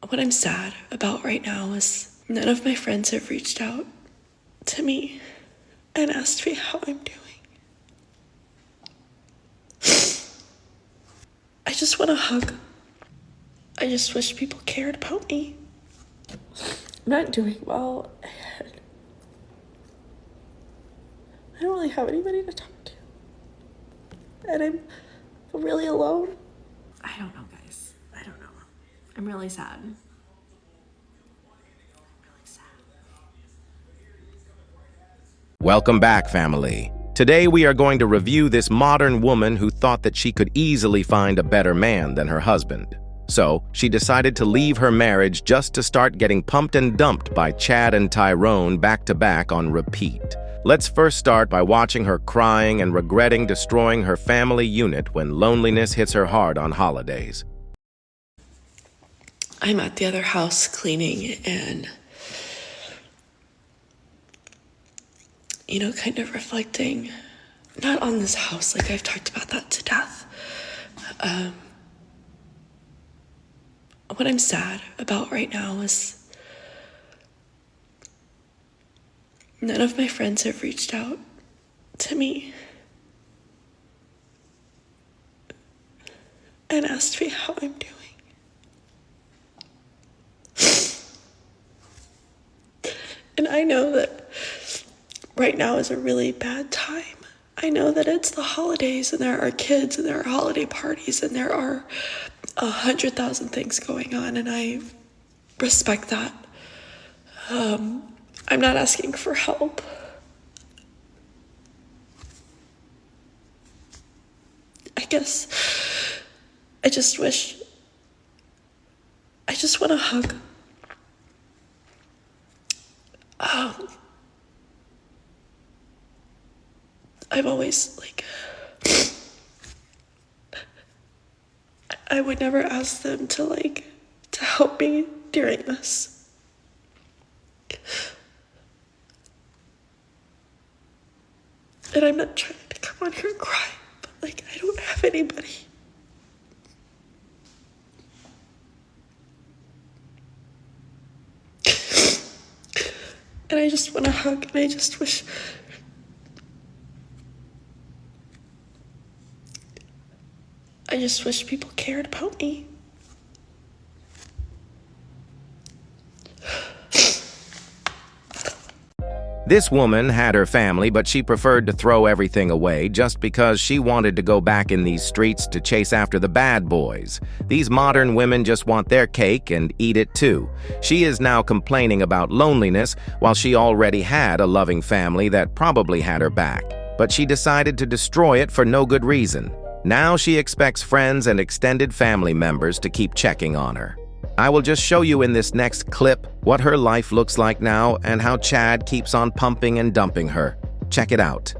What I'm sad about right now is none of my friends have reached out to me and asked me how I'm doing. I just want a hug. I just wish people cared about me. I'm not doing well, and I don't really have anybody to talk to. And I'm really alone. I don't know, guys. I don't know. I'm really sad. Welcome back, family. Today we are going to review this modern woman who thought that she could easily find a better man than her husband. So, she decided to leave her marriage just to start getting pumped and dumped by Chad and Tyrone back-to-back on repeat. Let's first start by watching her crying and regretting destroying her family unit when loneliness hits her hard on holidays. I'm at the other house cleaning and, kind of reflecting, not on this house, like I've talked about that to death. What I'm sad about right now is none of my friends have reached out to me and asked me how I'm doing. And I know that right now is a really bad time. I know that it's the holidays and there are kids and there are holiday parties and there are 100,000 things going on, and I respect that. I'm not asking for help. I guess I just want a hug. I've always, I would never ask them to help me during this. And I'm not trying to come on here and cry, but I don't have anybody. And I just want a hug, and I just wish people cared about me. This woman had her family, but she preferred to throw everything away just because she wanted to go back in these streets to chase after the bad boys. These modern women just want their cake and eat it too. She is now complaining about loneliness while she already had a loving family that probably had her back. But she decided to destroy it for no good reason. Now she expects friends and extended family members to keep checking on her. I will just show you in this next clip what her life looks like now and how Chad keeps on pumping and dumping her. Check it out.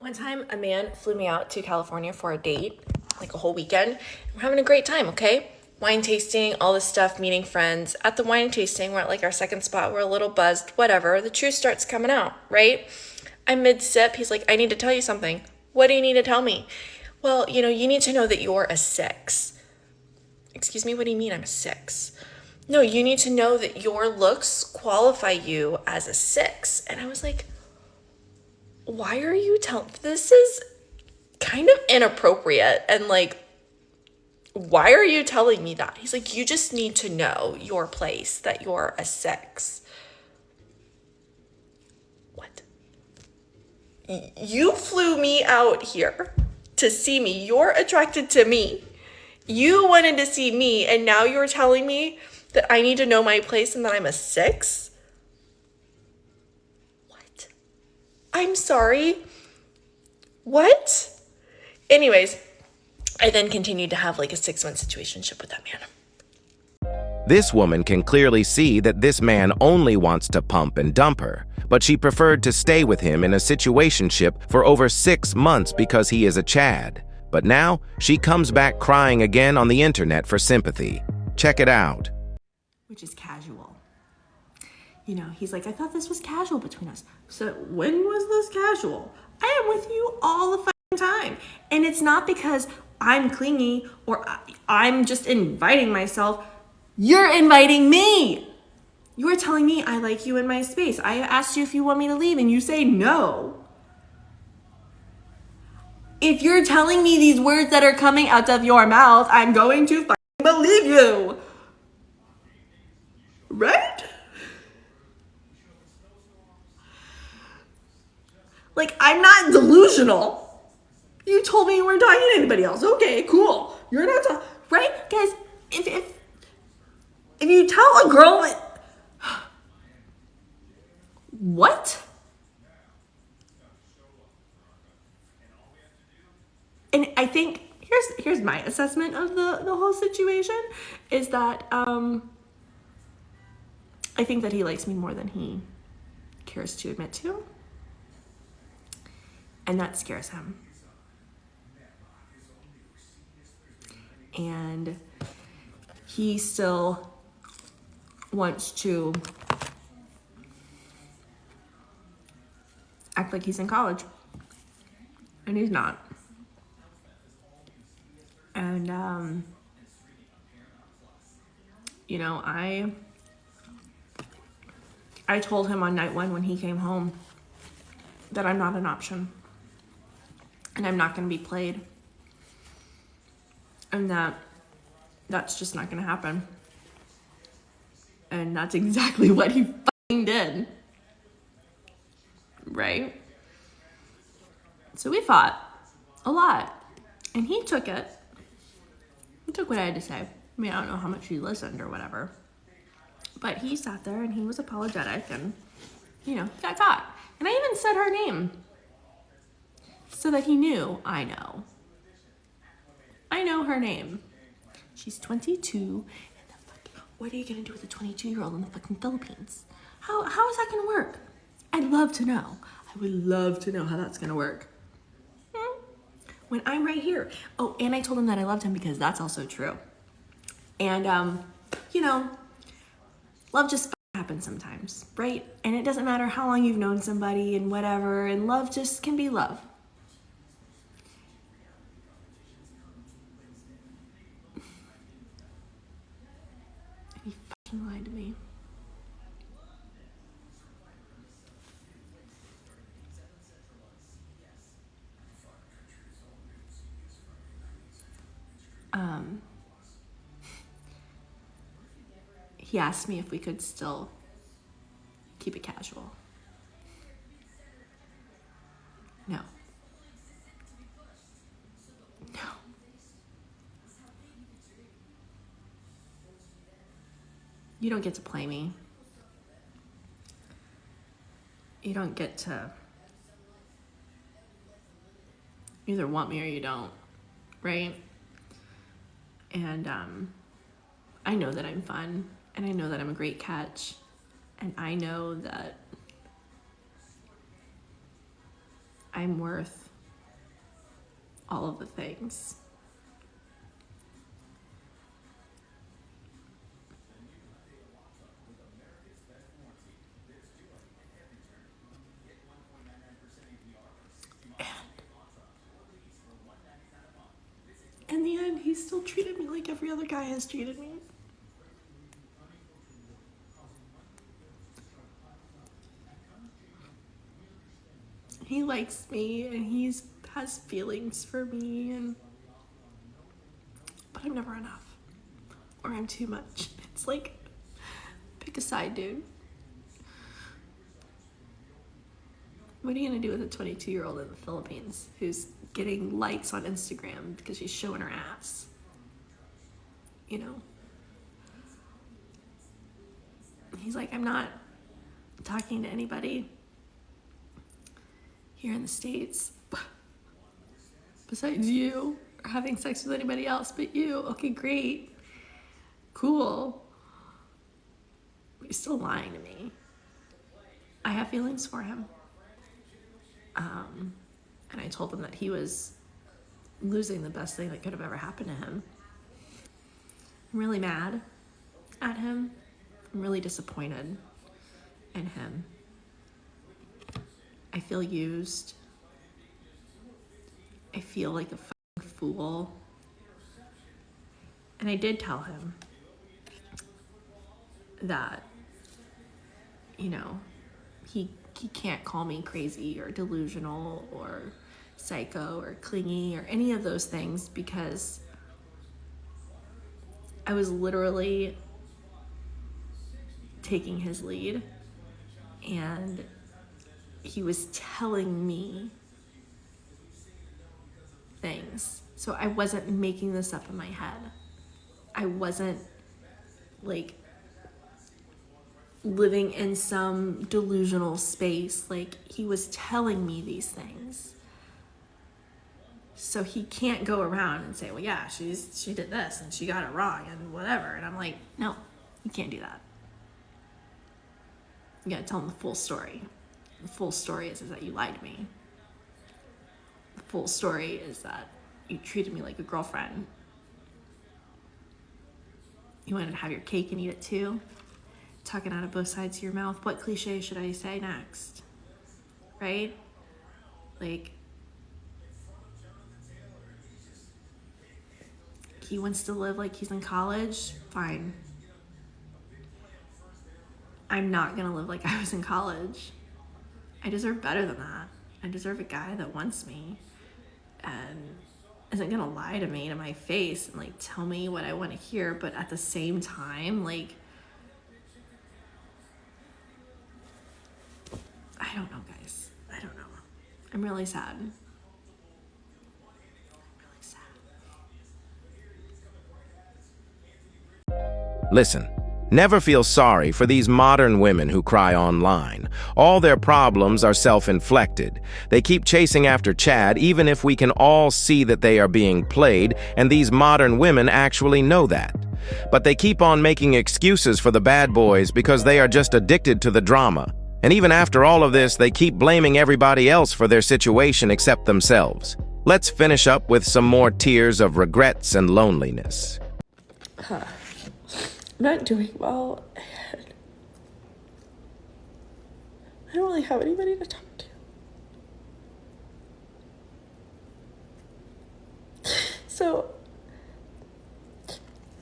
One time, a man flew me out to California for a date, a whole weekend. We're having a great time, okay? Wine tasting, all this stuff, meeting friends. At the wine tasting, we're at our second spot. We're a little buzzed, whatever. The truth starts coming out, right? I'm mid-sip. He's like, I need to tell you something. What do you need to tell me? Well, you need to know that you're a 6. Excuse me, what do you mean I'm a 6? No, you need to know that your looks qualify you as a 6. And I was like, why are you telling, this is kind of inappropriate. And why are you telling me that? He's like, you just need to know your place, that you're a 6. What? You flew me out here to see me. You're attracted to me. You wanted to see me, and now you're telling me that I need to know my place and that I'm a 6? What? I'm sorry. What? Anyways, I then continued to have a 6-month situationship with that man. This woman can clearly see that this man only wants to pump and dump her, but she preferred to stay with him in a situationship for over 6 months because he is a Chad. But now, she comes back crying again on the internet for sympathy. Check it out. Which is casual. He's like, I thought this was casual between us. So when was this casual? I am with you all the fucking time. And it's not because I'm clingy or I'm just inviting myself. You're inviting me. You're telling me I like you in my space. I asked you if you want me to leave and you say no. If you're telling me these words that are coming out of your mouth, I'm going to fucking believe you. Right? Like, I'm not delusional. You told me you weren't talking to anybody else. Okay, cool. You're not talking, right? Guys, if you tell a girl that, what? And I think here's my assessment of the whole situation is that I think that he likes me more than he cares to admit to. And that scares him. And he still wants to act like he's in college. And he's not. And, you know, I told him on night one when he came home that I'm not an option. And I'm not going to be played. And that's just not going to happen. And that's exactly what he fucking did. Right? So we fought a lot. And he took it. He took what I had to say. I mean, I don't know how much he listened or whatever. But he sat there and he was apologetic and, you know, got caught. And I even said her name. So that he knew I know. I know her name. She's 22. And what are you going to do with a 22-year-old in the fucking Philippines? How is that going to work? I'd love to know. I would love to know how that's going to work. When I'm right here. Oh, and I told him that I loved him because that's also true. And, you know, love just happens sometimes, right? And it doesn't matter how long you've known somebody and whatever, and love just can be love. He fucking lied to me. He asked me if we could still keep it casual. No. No. You don't get to play me. You don't get to either want me or you don't, right? And I know that I'm fun, and I know that I'm a great catch, and I know that I'm worth all of the things. And in the end, he still treated me like every other guy has treated me. He likes me, and he has feelings for me, but I'm never enough, or I'm too much. It's like, pick a side, dude. What are you gonna do with a 22-year-old in the Philippines who's getting likes on Instagram because she's showing her ass? You know? He's like, I'm not talking to anybody here in the States besides you, or having sex with anybody else but you. Okay, great. Cool. But he's still lying to me. I have feelings for him. And I told him that he was losing the best thing that could have ever happened to him. I'm really mad at him. I'm really disappointed in him. I feel used. I feel like a fucking fool. And I did tell him that, he can't call me crazy or delusional or psycho or clingy or any of those things, because I was literally taking his lead and he was telling me things. So I wasn't making this up in my head. I wasn't like living in some delusional space. Like, he was telling me these things. So he can't go around and say, well, yeah, she did this and she got it wrong and whatever. And I'm like, no, you can't do that. You gotta tell him the full story. The full story is that you lied to me. The full story is that you treated me like a girlfriend. You wanted to have your cake and eat it too. Talking out of both sides of your mouth. What cliche should I say next? Right? Like, he wants to live like he's in college. Fine. I'm not gonna live like I was in college. I deserve better than that. I deserve a guy that wants me and isn't gonna lie to me to my face and like tell me what I want to hear, but at the same time, like, I don't know, guys. I don't know. I'm really sad. Listen, never feel sorry for these modern women who cry online. All their problems are self-inflicted. They keep chasing after Chad even if we can all see that they are being played, and these modern women actually know that. But they keep on making excuses for the bad boys because they are just addicted to the drama. And even after all of this, they keep blaming everybody else for their situation except themselves. Let's finish up with some more tears of regrets and loneliness. I'm not doing well. I don't really have anybody to talk to. So,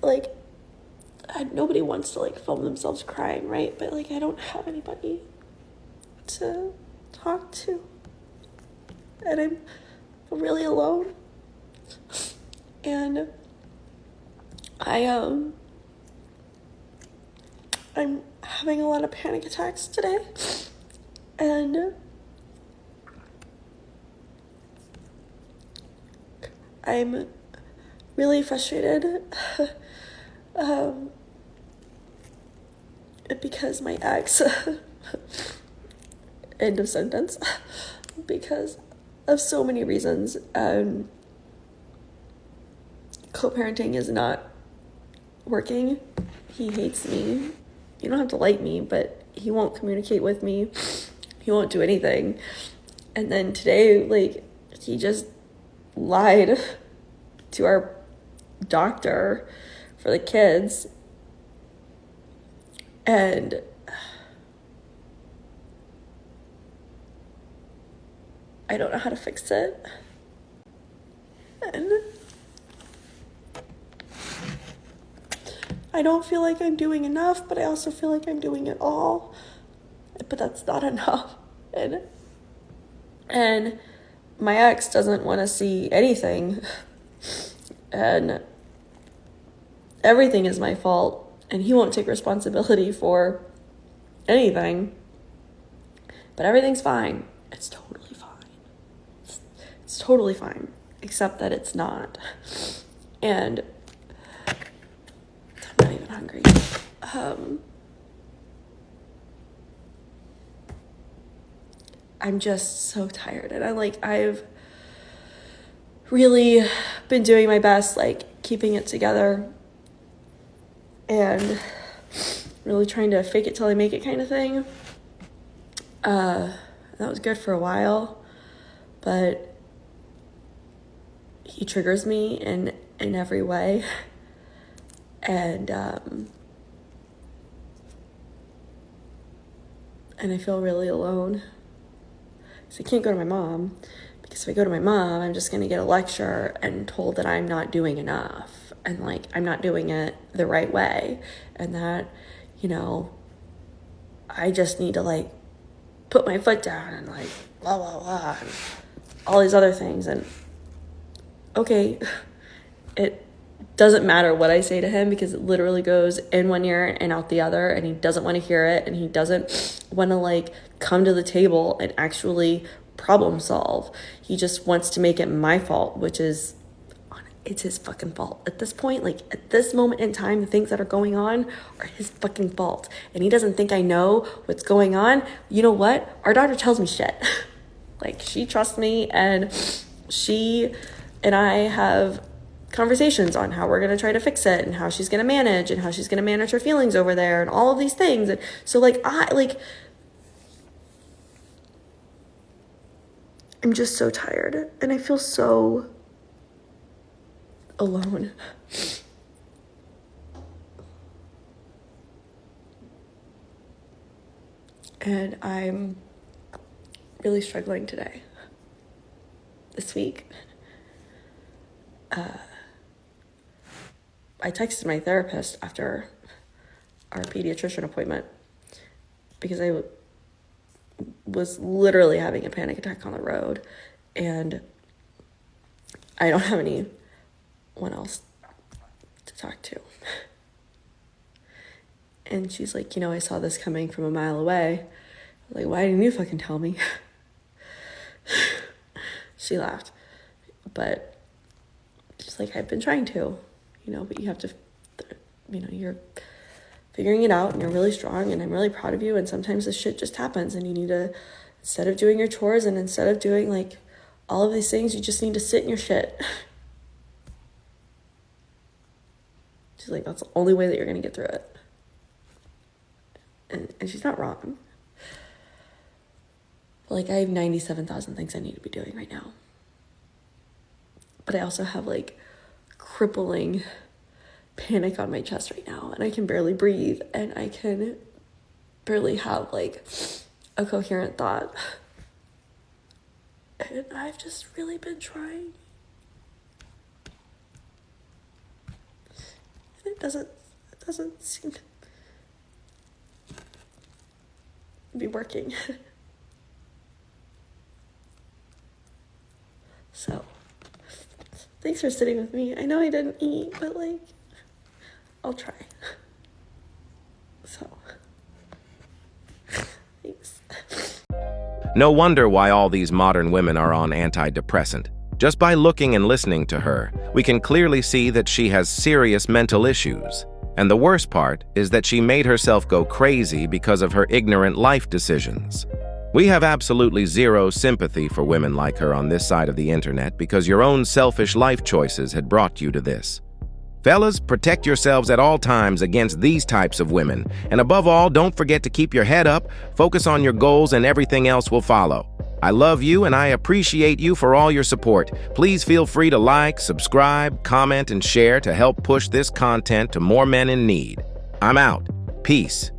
like, nobody wants to, like, film themselves crying, right? But, like, I don't have anybody to talk to. And I'm really alone. And I'm having a lot of panic attacks today, and I'm really frustrated because my ex, end of sentence, because of so many reasons. Co-parenting is not working. He hates me. You don't have to like me, but he won't communicate with me. He won't do anything. And then today, like, he just lied to our doctor for the kids. And I don't know how to fix it. And I don't feel like I'm doing enough, but I also feel like I'm doing it all. But that's not enough. And my ex doesn't want to see anything. And everything is my fault. And he won't take responsibility for anything. But everything's fine. It's totally fine. It's totally fine. Except that it's not. And I'm not even hungry. I'm just so tired, and I've really been doing my best, like, keeping it together and really trying to fake it till I make it kind of thing. That was good for a while, but he triggers me in every way. And I feel really alone. So I can't go to my mom, because if I go to my mom, I'm just going to get a lecture and told that I'm not doing enough, and, like, I'm not doing it the right way, and that I just need to like put my foot down and like blah, blah, blah, and all these other things. And okay, it doesn't matter what I say to him because it literally goes in one ear and out the other, and he doesn't want to hear it, and he doesn't want to like come to the table and actually problem solve. He just wants to make it my fault, which is, it's his fucking fault. At this point, like at this moment in time, the things that are going on are his fucking fault. And he doesn't think I know what's going on. You know what? Our daughter tells me shit. Like, she trusts me, and she and I have conversations on how we're going to try to fix it and how she's going to manage and how she's going to manage her feelings over there and all of these things. And so like, I'm just so tired, and I feel so alone. And I'm really struggling today. This week. I texted my therapist after our pediatrician appointment because I was literally having a panic attack on the road, and I don't have anyone else to talk to. And she's like, I saw this coming from a mile away. Like, why didn't you fucking tell me? She laughed. But she's like, I've been trying to, but you have to, you're figuring it out, and you're really strong, and I'm really proud of you. And sometimes this shit just happens, and you need to, instead of doing your chores and instead of doing like all of these things, you just need to sit in your shit. She's like, that's the only way that you're going to get through it. And she's not wrong. But like, I have 97,000 things I need to be doing right now. But I also have like crippling panic on my chest right now, and I can barely breathe, and I can barely have like a coherent thought. And I've just really been trying. And it doesn't seem to be working. So, thanks for sitting with me. I know I didn't eat, but like, I'll try. So, thanks. No wonder why all these modern women are on antidepressant. Just by looking and listening to her, we can clearly see that she has serious mental issues. And the worst part is that she made herself go crazy because of her ignorant life decisions. We have absolutely zero sympathy for women like her on this side of the internet because your own selfish life choices had brought you to this. Fellas, protect yourselves at all times against these types of women. And above all, don't forget to keep your head up, focus on your goals, and everything else will follow. I love you and I appreciate you for all your support. Please feel free to like, subscribe, comment, and share to help push this content to more men in need. I'm out. Peace.